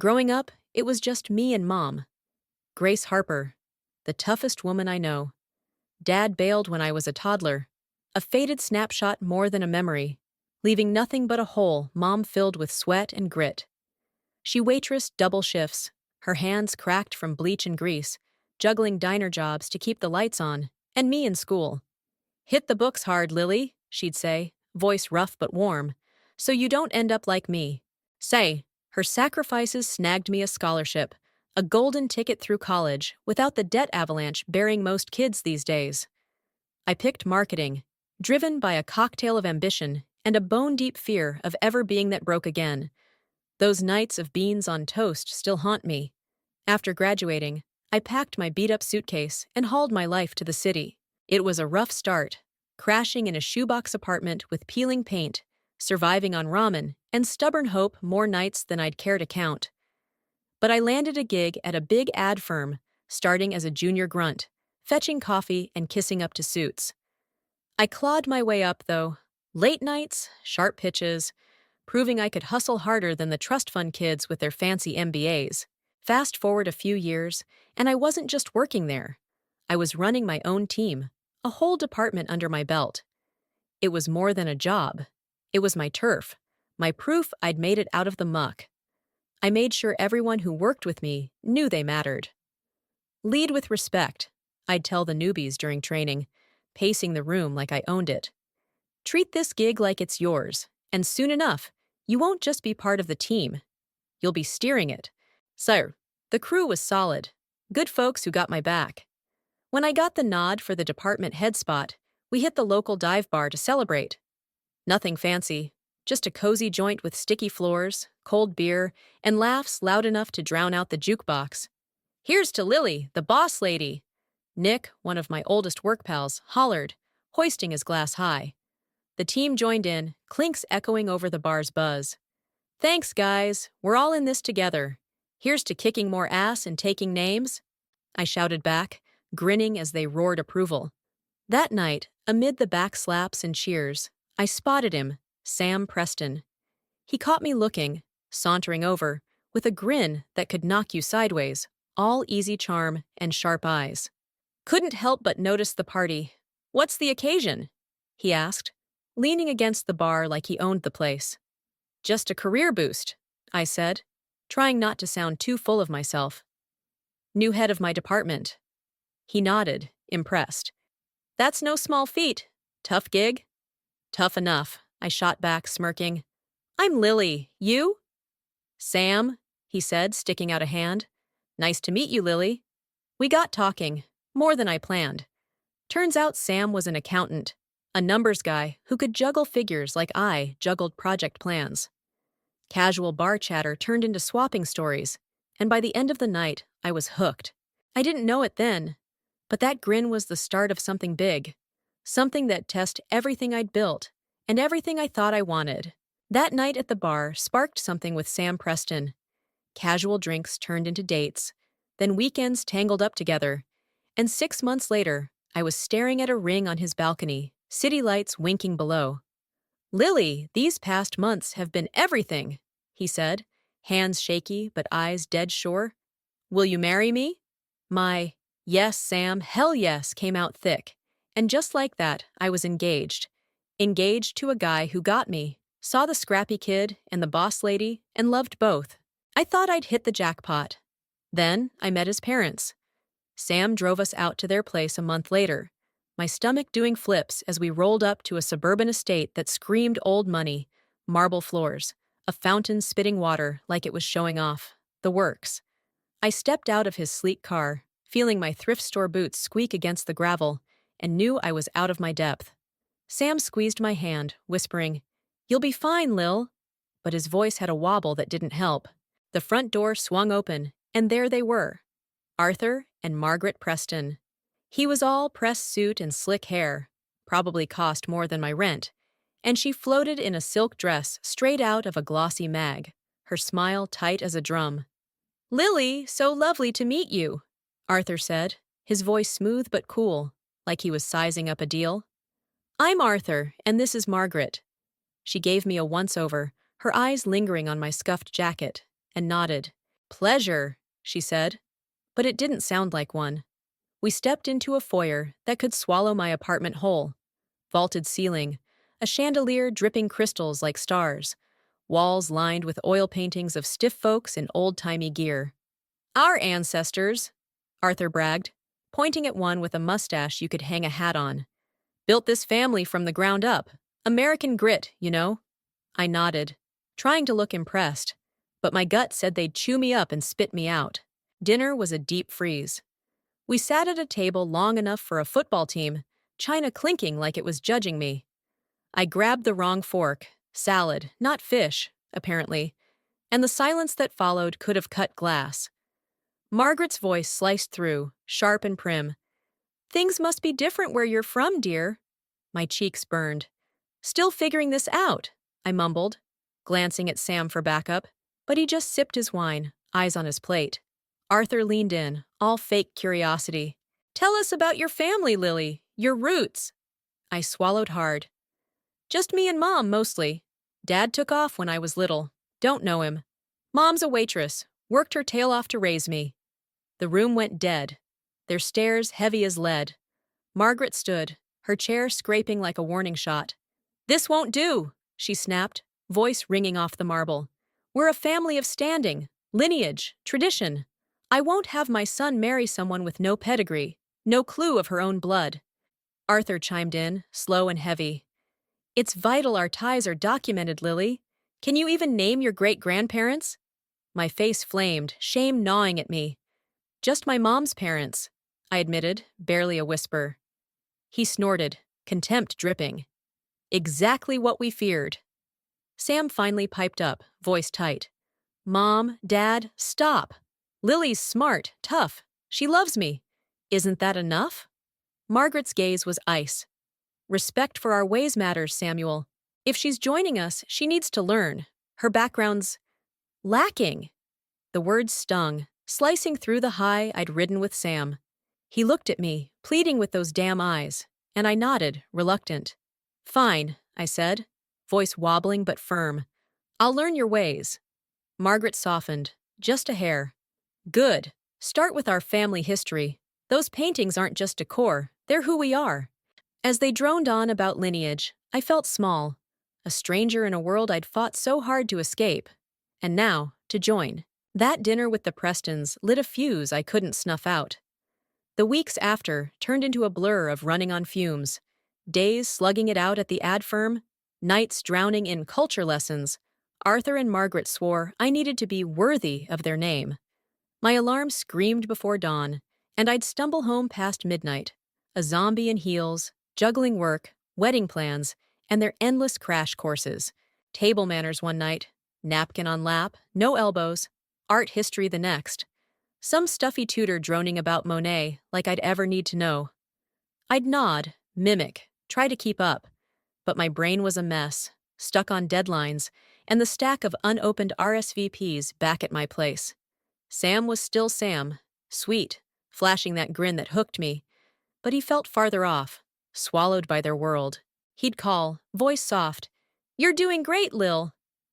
Growing up, it was just me and Mom. Grace Harper, the toughest woman I know. Dad bailed when I was a toddler. A faded snapshot more than a memory, leaving nothing but a hole Mom filled with sweat and grit. She waitressed double shifts, her hands cracked from bleach and grease, juggling diner jobs to keep the lights on, and me in school. "Hit the books hard, Lily," she'd say, voice rough but warm, "so you don't end up like me." Her sacrifices snagged me a scholarship, a golden ticket through college, without the debt avalanche bearing most kids these days. I picked marketing, driven by a cocktail of ambition and a bone-deep fear of ever being that broke again. Those nights of beans on toast still haunt me. After graduating, I packed my beat-up suitcase and hauled my life to the city. It was a rough start, crashing in a shoebox apartment with peeling paint, surviving on ramen, and stubborn hope more nights than I'd care to count. But I landed a gig at a big ad firm, starting as a junior grunt, fetching coffee and kissing up to suits. I clawed my way up, though. Late nights, sharp pitches, proving I could hustle harder than the trust fund kids with their fancy MBAs. Fast forward a few years, and I wasn't just working there. I was running my own team, a whole department under my belt. It was more than a job. It was my turf, my proof I'd made it out of the muck. I made sure everyone who worked with me knew they mattered. "Lead with respect," I'd tell the newbies during training, pacing the room like I owned it. "Treat this gig like it's yours, and soon enough, you won't just be part of the team. You'll be steering it." So, the crew was solid, good folks who got my back. When I got the nod for the department head spot, we hit the local dive bar to celebrate. Nothing fancy, just a cozy joint with sticky floors, cold beer, and laughs loud enough to drown out the jukebox. "Here's to Lily, the boss lady!" Nick, one of my oldest work pals, hollered, hoisting his glass high. The team joined in, clinks echoing over the bar's buzz. "Thanks, guys. We're all in this together. Here's to kicking more ass and taking names," I shouted back, grinning as they roared approval. That night, amid the backslaps and cheers, I spotted him, Sam Preston. He caught me looking, sauntering over, with a grin that could knock you sideways, all easy charm and sharp eyes. Couldn't help but notice the party. "What's the occasion?" he asked, leaning against the bar like he owned the place. "Just a career boost," I said, trying not to sound too full of myself. "New head of my department." He nodded, impressed. "That's no small feat. Tough gig?" "Tough enough," I shot back, smirking. "I'm Lily. You?" "Sam," he said, sticking out a hand. "Nice to meet you, Lily." We got talking, more than I planned. Turns out Sam was an accountant, a numbers guy who could juggle figures like I juggled project plans. Casual bar chatter turned into swapping stories, and by the end of the night, I was hooked. I didn't know it then, but that grin was the start of something big, something that tested everything I'd built and everything I thought I wanted. That night at the bar sparked something with Sam Preston. Casual drinks turned into dates, then weekends tangled up together, and 6 months later, I was staring at a ring on his balcony, city lights winking below. "Lily, these past months have been everything," he said, hands shaky but eyes dead sure. "Will you marry me?" My, "Yes, Sam, hell yes," came out thick, and just like that, I was engaged. Engaged to a guy who got me, saw the scrappy kid and the boss lady, and loved both. I thought I'd hit the jackpot. Then I met his parents. Sam drove us out to their place a month later, my stomach doing flips as we rolled up to a suburban estate that screamed old money, marble floors, a fountain spitting water like it was showing off. The works. I stepped out of his sleek car, feeling my thrift store boots squeak against the gravel, and knew I was out of my depth. Sam squeezed my hand, whispering, "You'll be fine, Lil." But his voice had a wobble that didn't help. The front door swung open, and there they were, Arthur and Margaret Preston. He was all pressed suit and slick hair, probably cost more than my rent, and she floated in a silk dress straight out of a glossy mag, her smile tight as a drum. "Lily, so lovely to meet you," Arthur said, his voice smooth but cool, like he was sizing up a deal. "I'm Arthur, and this is Margaret." She gave me a once-over, her eyes lingering on my scuffed jacket, and nodded. Pleasure, she said, but it didn't sound like one. We stepped into a foyer that could swallow my apartment whole. Vaulted ceiling, a chandelier dripping crystals like stars, walls lined with oil paintings of stiff folks in old-timey gear. Our ancestors, Arthur bragged, pointing at one with a mustache you could hang a hat on. Built this family from the ground up. American grit, you know. I nodded, trying to look impressed, but my gut said they'd chew me up and spit me out. Dinner was a deep freeze. We sat at a table long enough for a football team, china clinking like it was judging me. I grabbed the wrong fork, salad, not fish, apparently, and the silence that followed could have cut glass. Margaret's voice sliced through, sharp and prim. Things must be different where you're from, dear. My cheeks burned. Still figuring this out, I mumbled, glancing at Sam for backup, but he just sipped his wine, eyes on his plate. Arthur leaned in, all fake curiosity. Tell us about your family, Lily, your roots. I swallowed hard. Just me and Mom, mostly. Dad took off when I was little. Don't know him. Mom's a waitress, worked her tail off to raise me. The room went dead, their stares heavy as lead. Margaret stood, her chair scraping like a warning shot. This won't do, she snapped, voice ringing off the marble. We're a family of standing, lineage, tradition. I won't have my son marry someone with no pedigree, no clue of her own blood. Arthur chimed in, slow and heavy. It's vital our ties are documented, Lily. Can you even name your great-grandparents? My face flamed, shame gnawing at me. Just my mom's parents, I admitted, barely a whisper. He snorted, contempt dripping. Exactly what we feared. Sam finally piped up, voice tight. Mom, Dad, stop. Lily's smart, tough. She loves me. Isn't that enough? Margaret's gaze was ice. Respect for our ways matters, Samuel. If she's joining us, she needs to learn. Her background's lacking. The words stung, slicing through the high I'd ridden with Sam. He looked at me, pleading with those damn eyes, and I nodded, reluctant. Fine, I said, voice wobbling but firm. I'll learn your ways. Margaret softened, just a hair. Good. Start with our family history. Those paintings aren't just decor, they're who we are. As they droned on about lineage, I felt small, a stranger in a world I'd fought so hard to escape. And now, to join. That dinner with the Prestons lit a fuse I couldn't snuff out. The weeks after turned into a blur of running on fumes. Days slugging it out at the ad firm, nights drowning in culture lessons. Arthur and Margaret swore I needed to be worthy of their name. My alarm screamed before dawn, and I'd stumble home past midnight, a zombie in heels, juggling work, wedding plans, and their endless crash courses. Table manners one night, napkin on lap, no elbows, art history the next. Some stuffy tutor droning about Monet like I'd ever need to know. I'd nod, mimic, try to keep up, but my brain was a mess, stuck on deadlines, and the stack of unopened RSVPs back at my place. Sam was still Sam, sweet, flashing that grin that hooked me, but he felt farther off, swallowed by their world. He'd call, voice soft, "You're doing great, Lil,"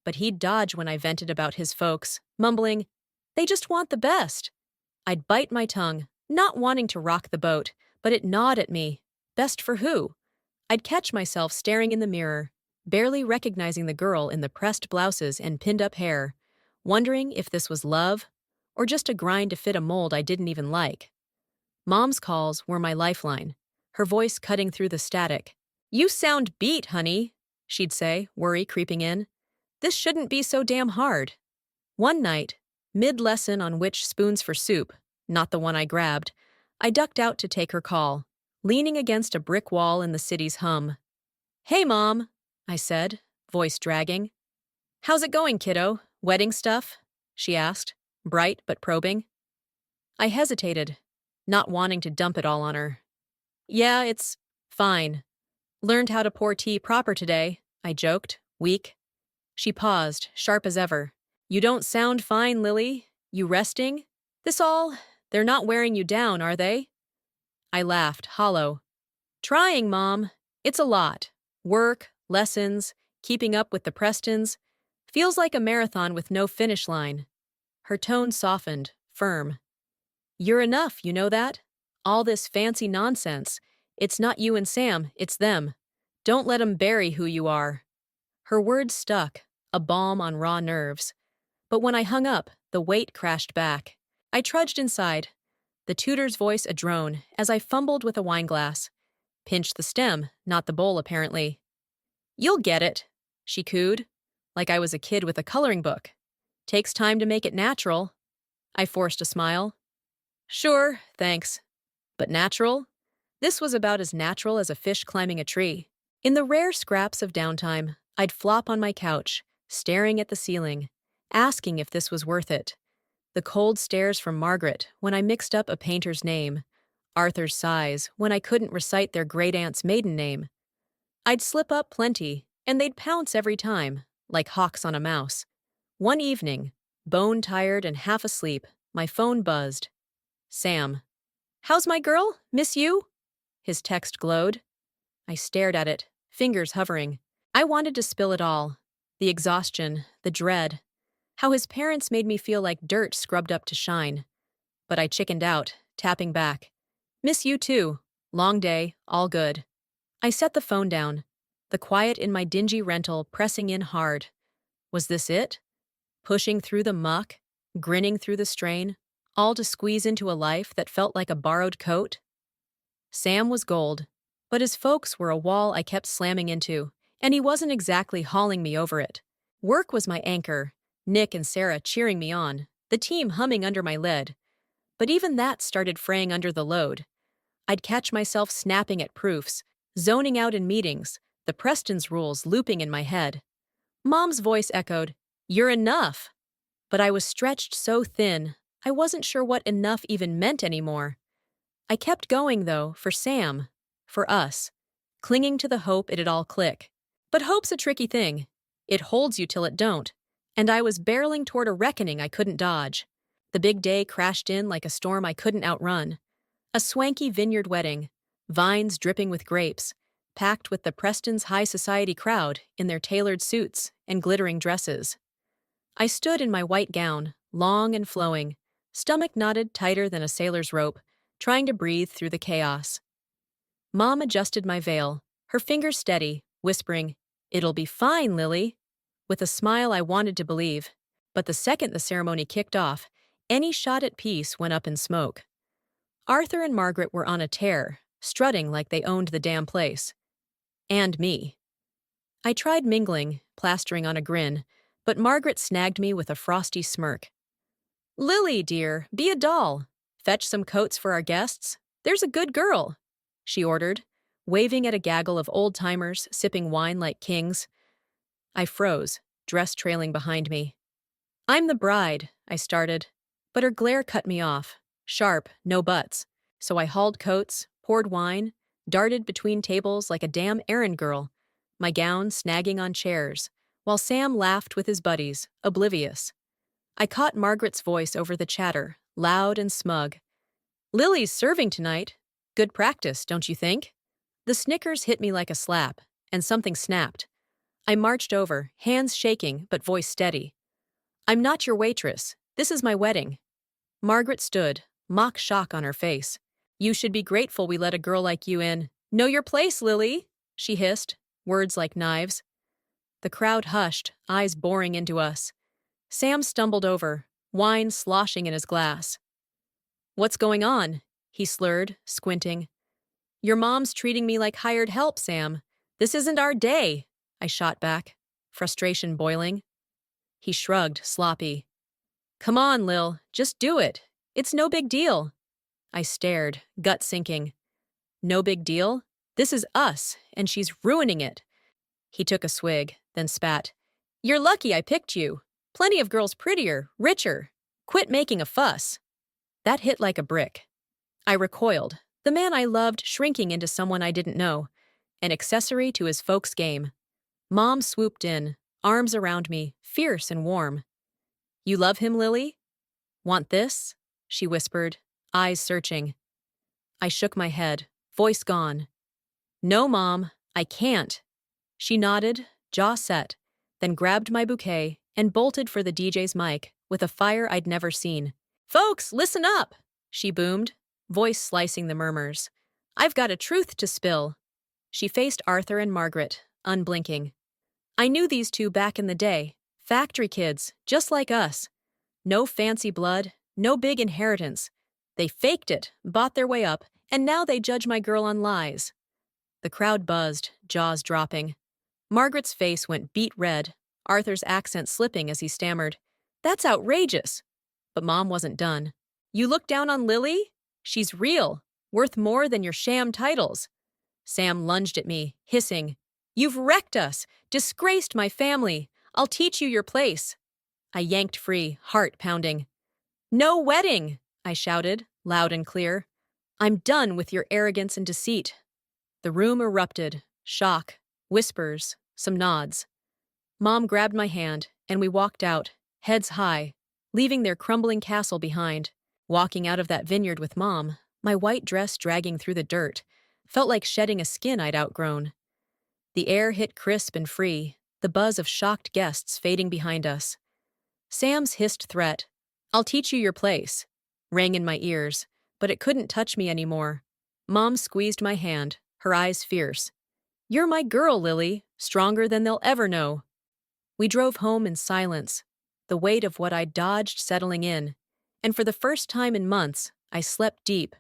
but he'd dodge when I vented about his folks, mumbling, "They just want the best." I'd bite my tongue, not wanting to rock the boat, but it gnawed at me. Best for who? I'd catch myself staring in the mirror, barely recognizing the girl in the pressed blouses and pinned-up hair, wondering if this was love or just a grind to fit a mold I didn't even like. Mom's calls were my lifeline, her voice cutting through the static. "You sound beat, honey," she'd say, worry creeping in. "This shouldn't be so damn hard." One night, mid-lesson on which spoons for soup, not the one I grabbed, I ducked out to take her call, leaning against a brick wall in the city's hum. "Hey, Mom," I said, voice dragging. "How's it going, kiddo? Wedding stuff?" she asked, bright but probing. I hesitated, not wanting to dump it all on her. "Yeah, it's fine. Learned how to pour tea proper today," I joked, weak. She paused, sharp as ever. "You don't sound fine, Lily. You resting? They're not wearing you down, are they?" I laughed, hollow. "Trying, Mom. It's a lot. Work, lessons, keeping up with the Prestons. Feels like a marathon with no finish line." Her tone softened, firm. You're enough, you know that? All this fancy nonsense. It's not you and Sam, it's them. Don't let 'em bury who you are. Her words stuck, a balm on raw nerves. But when I hung up, the weight crashed back. I trudged inside, the tutor's voice a drone as I fumbled with a wineglass. Pinched the stem, not the bowl apparently. You'll get it, she cooed, like I was a kid with a coloring book. Takes time to make it natural. I forced a smile. Sure, thanks. But natural? This was about as natural as a fish climbing a tree. In the rare scraps of downtime, I'd flop on my couch, staring at the ceiling, asking if this was worth it. The cold stares from Margaret when I mixed up a painter's name, Arthur's sighs when I couldn't recite their great-aunt's maiden name. I'd slip up plenty, and they'd pounce every time, like hawks on a mouse. One evening, bone-tired and half asleep, my phone buzzed. Sam. How's my girl? Miss you? His text glowed. I stared at it, fingers hovering. I wanted to spill it all. The exhaustion, the dread. How his parents made me feel like dirt scrubbed up to shine. But I chickened out, tapping back. Miss you too. Long day, all good. I set the phone down, the quiet in my dingy rental pressing in hard. Was this it? Pushing through the muck, grinning through the strain, all to squeeze into a life that felt like a borrowed coat? Sam was gold, but his folks were a wall I kept slamming into, and he wasn't exactly hauling me over it. Work was my anchor, Nick and Sarah cheering me on, the team humming under my lead. But even that started fraying under the load. I'd catch myself snapping at proofs, zoning out in meetings, the Preston's rules looping in my head. Mom's voice echoed, "You're enough!" But I was stretched so thin, I wasn't sure what enough even meant anymore. I kept going, though, for Sam, for us, clinging to the hope it'd all click. But hope's a tricky thing. It holds you till it don't. And I was barreling toward a reckoning I couldn't dodge. The big day crashed in like a storm I couldn't outrun. A swanky vineyard wedding, vines dripping with grapes, packed with the Preston's high society crowd in their tailored suits and glittering dresses. I stood in my white gown, long and flowing, stomach knotted tighter than a sailor's rope, trying to breathe through the chaos. Mom adjusted my veil, her fingers steady, whispering, "It'll be fine, Lily," with a smile I wanted to believe. But the second the ceremony kicked off, any shot at peace went up in smoke. Arthur and Margaret were on a tear, strutting like they owned the damn place. And me. I tried mingling, plastering on a grin, but Margaret snagged me with a frosty smirk. "Lily, dear, be a doll. Fetch some coats for our guests. There's a good girl," she ordered, waving at a gaggle of old-timers sipping wine like kings. I froze, dress trailing behind me. "I'm the bride," I started, but her glare cut me off. Sharp, no buts. So I hauled coats, poured wine, darted between tables like a damn errand girl, my gown snagging on chairs, while Sam laughed with his buddies, oblivious. I caught Margaret's voice over the chatter, loud and smug. "Lily's serving tonight. Good practice, don't you think?" The snickers hit me like a slap, and something snapped. I marched over, hands shaking but voice steady. "I'm not your waitress. This is my wedding." Margaret stood, mock shock on her face. "You should be grateful we let a girl like you in. Know your place, Lily," she hissed, words like knives. The crowd hushed, eyes boring into us. Sam stumbled over, wine sloshing in his glass. "What's going on?" he slurred, squinting. "Your mom's treating me like hired help, Sam. This isn't our day," I shot back, frustration boiling. He shrugged, sloppy. "Come on, Lil, just do it. It's no big deal." I stared, gut sinking. "No big deal? This is us, and she's ruining it." He took a swig, then spat. "You're lucky I picked you. Plenty of girls prettier, richer. Quit making a fuss." That hit like a brick. I recoiled, the man I loved shrinking into someone I didn't know, an accessory to his folks' game. Mom swooped in, arms around me, fierce and warm. "You love him, Lily? Want this?" she whispered, eyes searching. I shook my head, voice gone. "No, Mom, I can't." She nodded, jaw set, then grabbed my bouquet and bolted for the DJ's mic with a fire I'd never seen. "Folks, listen up!" she boomed, voice slicing the murmurs. "I've got a truth to spill." She faced Arthur and Margaret, unblinking. I knew these two back in the day. Factory kids, just like us. No fancy blood, no big inheritance. They faked it, bought their way up, and now they judge my girl on lies. The crowd buzzed, jaws dropping. Margaret's face went beet red, Arthur's accent slipping as he stammered, "That's outrageous." But Mom wasn't done. "You look down on Lily? She's real, worth more than your sham titles." Sam lunged at me, hissing, "You've wrecked us, disgraced my family. I'll teach you your place." I yanked free, heart pounding. "No wedding!" I shouted, loud and clear. "I'm done with your arrogance and deceit." The room erupted, shock, whispers, some nods. Mom grabbed my hand, and we walked out, heads high, leaving their crumbling castle behind. Walking out of that vineyard with Mom, my white dress dragging through the dirt, felt like shedding a skin I'd outgrown. The air hit crisp and free, the buzz of shocked guests fading behind us. Sam's hissed threat, "I'll teach you your place," rang in my ears, but it couldn't touch me anymore. Mom squeezed my hand, her eyes fierce. "You're my girl, Lily, stronger than they'll ever know." We drove home in silence, the weight of what I'd dodged settling in, and for the first time in months, I slept deep.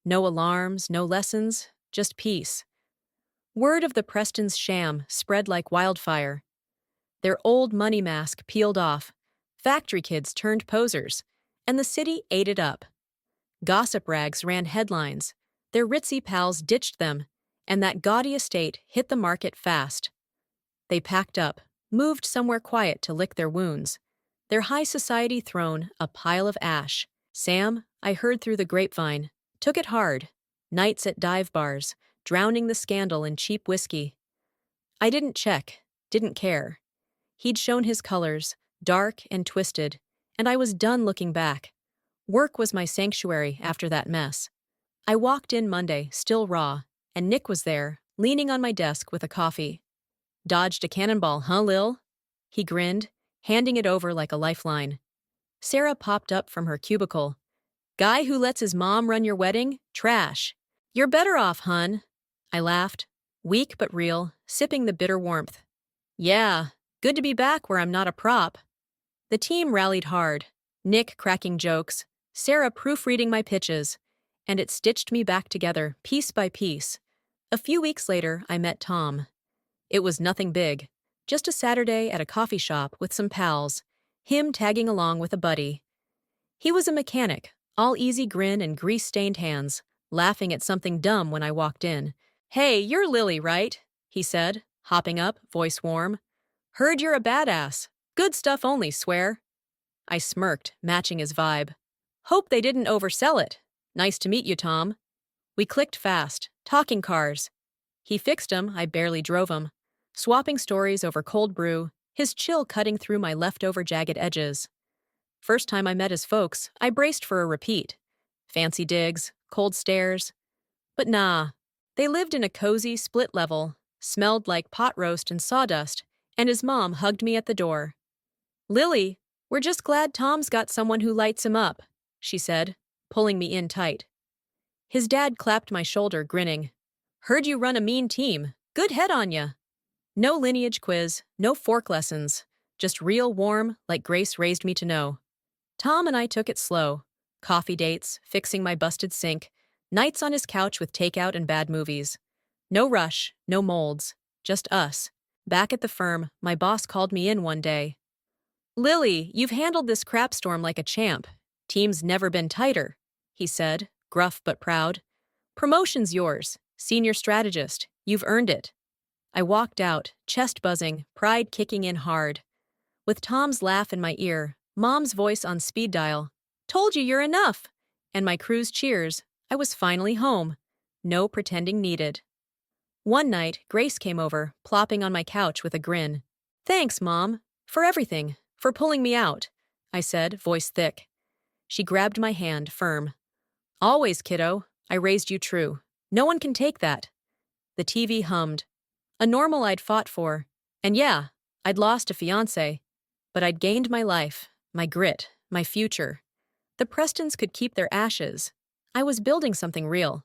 No alarms, no lessons, just peace. Word of the Prestons' sham spread like wildfire. Their old money mask peeled off, factory kids turned posers, and the city ate it up. Gossip rags ran headlines, their ritzy pals ditched them, and that gaudy estate hit the market fast. They packed up, moved somewhere quiet to lick their wounds, their high society throne a pile of ash. Sam, I heard through the grapevine, took it hard, nights at dive bars, drowning the scandal in cheap whiskey. I didn't check, didn't care. He'd shown his colors, dark and twisted, and I was done looking back. Work was my sanctuary after that mess. I walked in Monday, still raw, and Nick was there, leaning on my desk with a coffee. "Dodged a cannonball, huh, Lil?" He grinned, handing it over like a lifeline. Sarah popped up from her cubicle. "Guy who lets his mom run your wedding? Trash. You're better off, hun." I laughed, weak but real, sipping the bitter warmth. "Yeah, good to be back where I'm not a prop." The team rallied hard, Nick cracking jokes, Sarah proofreading my pitches, and it stitched me back together, piece by piece. A few weeks later, I met Tom. It was nothing big, just a Saturday at a coffee shop with some pals, him tagging along with a buddy. He was a mechanic, all easy grin and grease-stained hands, laughing at something dumb when I walked in. "Hey, you're Lily, right?" he said, hopping up, voice warm. "Heard you're a badass. Good stuff only, swear." I smirked, matching his vibe. "Hope they didn't oversell it. Nice to meet you, Tom." We clicked fast, talking cars. He fixed 'em, I barely drove 'em. Swapping stories over cold brew, his chill cutting through my leftover jagged edges. First time I met his folks, I braced for a repeat. Fancy digs, cold stares. But nah, they lived in a cozy split level, smelled like pot roast and sawdust, and his mom hugged me at the door. "Lily, we're just glad Tom's got someone who lights him up," she said, pulling me in tight. His dad clapped my shoulder, grinning. "Heard you run a mean team. Good head on ya." No lineage quiz, no fork lessons, just real warm, like Grace raised me to know. Tom and I took it slow. Coffee dates, fixing my busted sink, nights on his couch with takeout and bad movies. No rush, no molds, just us. Back at the firm, my boss called me in one day. "Lily, you've handled this crap storm like a champ. Team's never been tighter," he said, gruff but proud. "Promotion's yours, senior strategist. You've earned it." I walked out, chest buzzing, pride kicking in hard. With Tom's laugh in my ear, Mom's voice on speed dial, "Told you you're enough," and my crew's cheers, I was finally home. No pretending needed. One night, Grace came over, plopping on my couch with a grin. "Thanks, Mom, for everything, for pulling me out," I said, voice thick. She grabbed my hand, firm. "Always, kiddo. I raised you true. No one can take that." The TV hummed. A normal I'd fought for. And yeah, I'd lost a fiancé. But I'd gained my life. my grit, my future. The Prestons could keep their ashes. I was building something real.